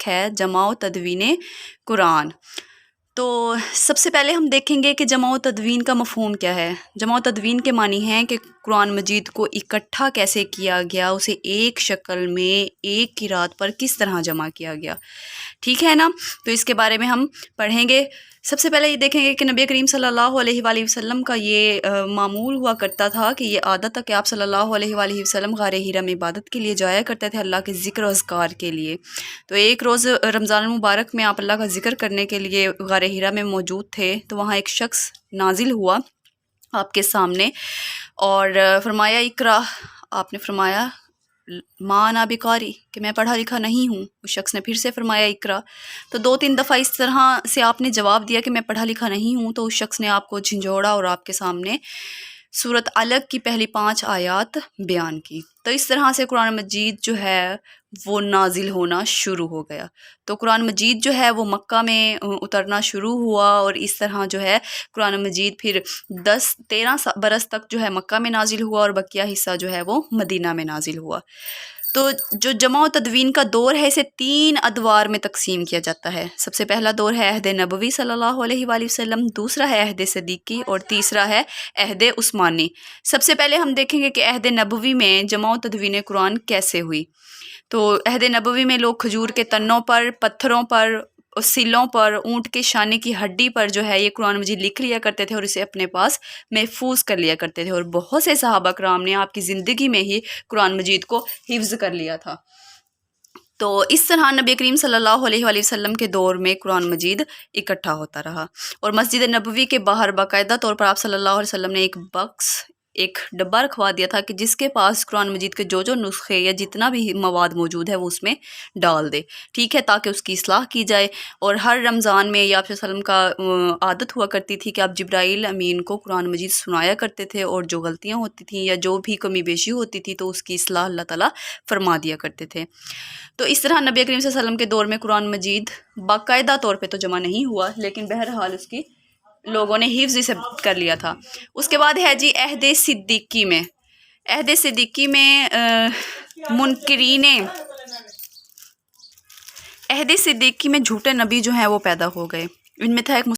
مبارک ہے جمع و تدوین قرآن۔ تو سب سے پہلے ہم دیکھیں گے کہ جمع و تدوین کا مفہوم کیا ہے۔ جمع و تدوین کے معنی ہیں کہ قرآن مجید کو اکٹھا کیسے کیا گیا، اسے ایک شکل میں ایک قرأت پر کس طرح جمع کیا گیا، ٹھیک ہے نا۔ تو اس کے بارے میں ہم پڑھیں گے۔ سب سے پہلے یہ دیکھیں گے کہ نبی کریم صلی اللہ علیہ وآلہ وسلم کا یہ معمول ہوا کرتا تھا کہ یہ عادت تھا کہ آپ صلی اللہ علیہ وآلہ وسلم غار حرا میں عبادت کے لیے جایا کرتے تھے، اللہ کے ذکر و اذکار کے لیے۔ تو ایک روز رمضان المبارک میں آپ اللہ کا ذکر کرنے کے لیے غار حرا میں موجود تھے، تو وہاں ایک شخص نازل ہوا آپ کے سامنے اور فرمایا اقرا، آپ نے فرمایا ما انا بقاری، کہ میں پڑھا لکھا نہیں ہوں۔ اس شخص نے پھر سے فرمایا اقرا، تو 2-3 دفعہ اس طرح سے آپ نے جواب دیا کہ میں پڑھا لکھا نہیں ہوں، تو اس شخص نے آپ کو جھنجھوڑا اور آپ کے سامنے سورۃ علق کی پہلی 5 آیات بیان کی۔ تو اس طرح سے قرآن مجید جو ہے وہ نازل ہونا شروع ہو گیا۔ تو قرآن مجید جو ہے وہ مکہ میں اترنا شروع ہوا، اور اس طرح جو ہے قرآن مجید پھر 13 برس تک جو ہے مکہ میں نازل ہوا، اور بقیہ حصہ جو ہے وہ مدینہ میں نازل ہوا۔ تو جو جمع و تدوین کا دور ہے اسے 3 ادوار میں تقسیم کیا جاتا ہے۔ سب سے پہلا دور ہے عہد نبوی صلی اللہ علیہ وآلہ وسلم، دوسرا ہے عہد صدیقی، اور تیسرا ہے عہد عثمانی۔ سب سے پہلے ہم دیکھیں گے کہ عہد نبوی میں جمع و تدوین قرآن کیسے ہوئی۔ تو عہد نبوی میں لوگ کھجور کے تنوں پر، پتھروں پر، سلوں پر، اونٹ کے شانے کی ہڈی پر جو ہے یہ قرآن مجید لکھ لیا کرتے تھے، اور اسے اپنے پاس محفوظ کر لیا کرتے تھے، اور بہت سے صحابہ کرام نے آپ کی زندگی میں ہی قرآن مجید کو حفظ کر لیا تھا۔ تو اس طرح نبی کریم صلی اللہ علیہ وآلہ وسلم کے دور میں قرآن مجید اکٹھا ہوتا رہا، اور مسجد نبوی کے باہر باقاعدہ طور پر آپ صلی اللہ علیہ وسلم نے ایک ڈبہ رکھوا دیا تھا کہ جس کے پاس قرآن مجید کے جو نسخے یا جتنا بھی مواد موجود ہے وہ اس میں ڈال دے، ٹھیک ہے، تاکہ اس کی اصلاح کی جائے۔ اور ہر رمضان میں یا آپ صلی اللہ علیہ وسلم کا عادت ہوا کرتی تھی کہ آپ جبرائیل امین کو قرآن مجید سنایا کرتے تھے، اور جو غلطیاں ہوتی تھیں یا جو بھی کمی بیشی ہوتی تھی تو اس کی اصلاح اللہ تعالیٰ فرما دیا کرتے تھے۔ تو اس طرح نبی کریم صلی اللہ علیہ وسلم کے دور میں قرآن مجید باقاعدہ طور پہ تو جمع نہیں ہوا، لیکن بہرحال اس کی لوگوں نے حفظ اسے کر لیا تھا۔ اس کے بعد ہے جی عہد صدیقی میں۔ عہد صدیقی میں عہد صدیقی میں جھوٹے نبی جو ہیں وہ پیدا ہو گئے۔ ان میں تھا ایک